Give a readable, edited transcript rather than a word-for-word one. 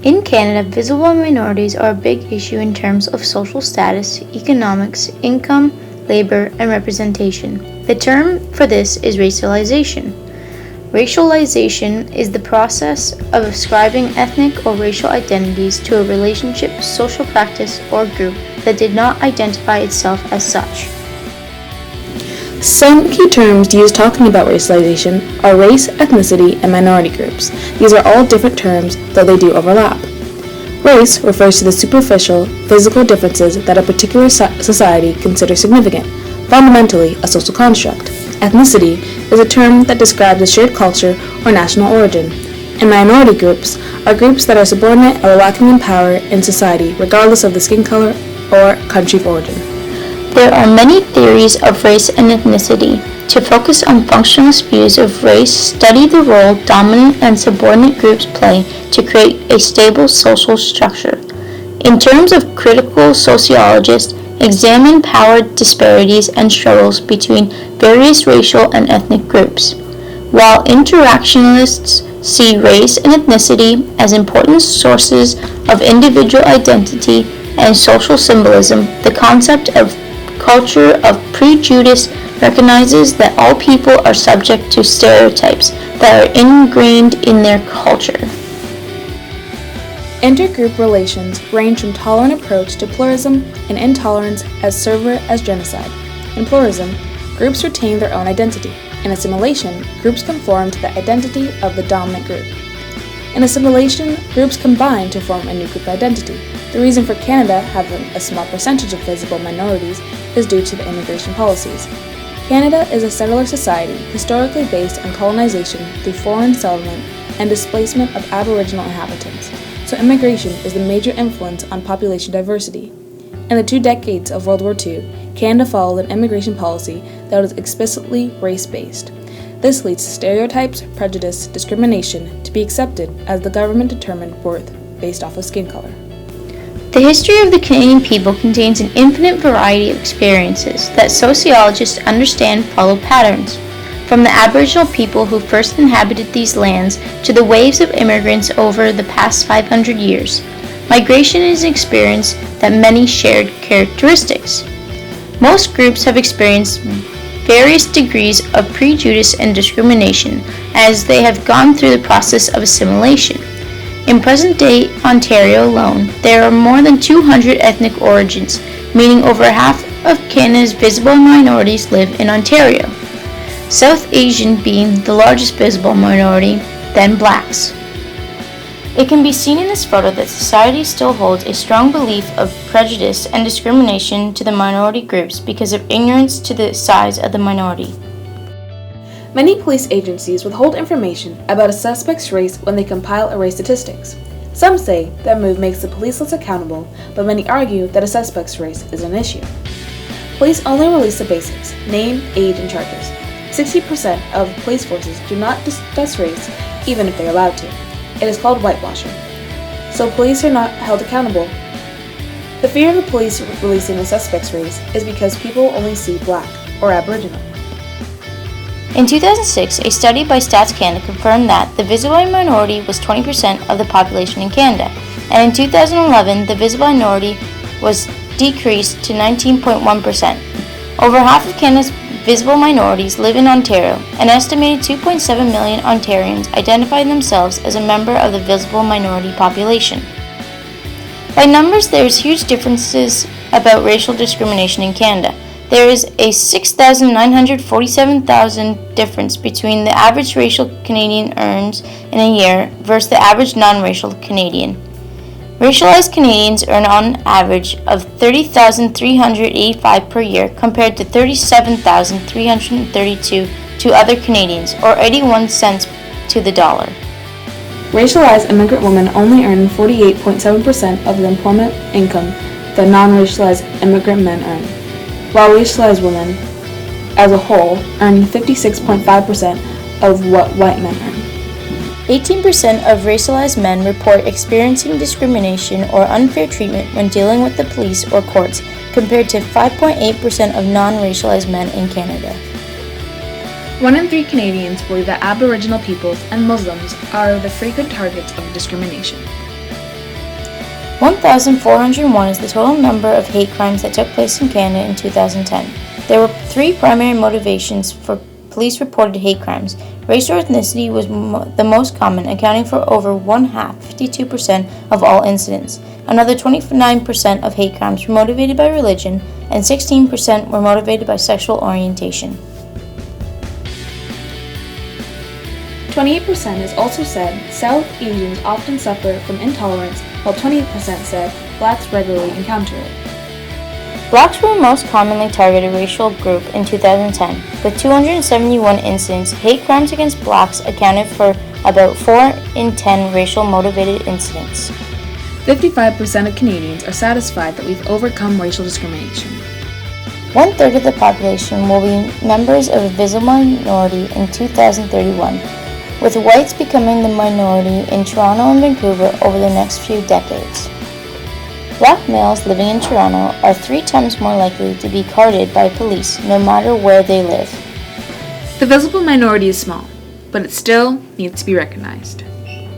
In Canada, visible minorities are a big issue in terms of social status, economics, income, labor, and representation. The term for this is racialization. Racialization is the process of ascribing ethnic or racial identities to a relationship, social practice, or group that did not identify itself as such. Some key terms used talking about racialization are race, ethnicity, and minority groups. These are all different terms, though they do overlap. Race refers to the superficial, physical differences that a particular society considers significant, fundamentally a social construct. Ethnicity is a term that describes a shared culture or national origin, and minority groups are groups that are subordinate or lacking in power in society, regardless of the skin color or country of origin. There are many theories of race and ethnicity. To focus on functionalist views of race, study the role dominant and subordinate groups play to create a stable social structure. In terms of critical sociologists, examine power disparities and struggles between various racial and ethnic groups, while interactionalists see race and ethnicity as important sources of individual identity and social symbolism. The concept of culture of prejudice recognizes that all people are subject to stereotypes that are ingrained in their culture. Intergroup relations range from tolerant approach to pluralism and intolerance as severe as genocide. In pluralism, groups retain their own identity. In assimilation, groups conform to the identity of the dominant group. In assimilation, groups combine to form a new group identity. The reason for Canada having a small percentage of visible minorities is due to the immigration policies. Canada is a settler society historically based on colonization through foreign settlement and displacement of Aboriginal inhabitants, so immigration is the major influence on population diversity. In the 2 decades of World War II, Canada followed an immigration policy that was explicitly race-based. This leads to stereotypes, prejudice, discrimination to be accepted as the government determined worth based off of skin color. The history of the Canadian people contains an infinite variety of experiences that sociologists understand follow patterns, from the Aboriginal people who first inhabited these lands to the waves of immigrants over the past 500 years. Migration is an experience that many shared characteristics. Most groups have experienced various degrees of prejudice and discrimination as they have gone through the process of assimilation. In present-day Ontario alone, there are more than 200 ethnic origins, meaning over half of Canada's visible minorities live in Ontario, South Asian being the largest visible minority, then Blacks. It can be seen in this photo that society still holds a strong belief of prejudice and discrimination to the minority groups because of ignorance to the size of the minority. Many police agencies withhold information about a suspect's race when they compile array statistics. Some say that move makes the police less accountable, but many argue that a suspect's race is an issue. Police only release the basics: name, age, and charges. 60% of police forces do not discuss race, even if they're allowed to. It is called whitewashing. So police are not held accountable. The fear of the police releasing the suspect's race is because people only see Black or Aboriginal. In 2006, a study by Stats Canada confirmed that the visible minority was 20% of the population in Canada, and in 2011, the visible minority was decreased to 19.1%. Over half of Canada's visible minorities live in Ontario. An estimated 2.7 million Ontarians identify themselves as a member of the visible minority population. By numbers, there is huge differences about racial discrimination in Canada. There is a 6,947,000 difference between the average racial Canadian earns in a year versus the average non-racial Canadian. Racialized Canadians earn on average of $30,385 per year compared to $37,332 to other Canadians, or 81 cents to the dollar. Racialized immigrant women only earn 48.7% of the employment income that non-racialized immigrant men earn, while racialized women, as a whole, earn 56.5% of what white men earn. 18% of racialized men report experiencing discrimination or unfair treatment when dealing with the police or courts, compared to 5.8% of non-racialized men in Canada. 1 in 3 Canadians believe that Aboriginal peoples and Muslims are the frequent targets of discrimination. 1,401 is the total number of hate crimes that took place in Canada in 2010. There were three primary motivations for police-reported hate crimes. Race or ethnicity was the most common, accounting for over 52% of all incidents. Another 29% of hate crimes were motivated by religion, and 16% were motivated by sexual orientation. 28% is also said South Asians often suffer from intolerance, while 20% said blacks regularly encounter it. Blacks were the most commonly targeted racial group in 2010. With 271 incidents, hate crimes against blacks accounted for about 4 in 10 racial-motivated incidents. 55% of Canadians are satisfied that we've overcome racial discrimination. 1/3 of the population will be members of a visible minority in 2031, with whites becoming the minority in Toronto and Vancouver over the next few decades. Black males living in Toronto are 3 times more likely to be carded by police no matter where they live. The visible minority is small, but it still needs to be recognized.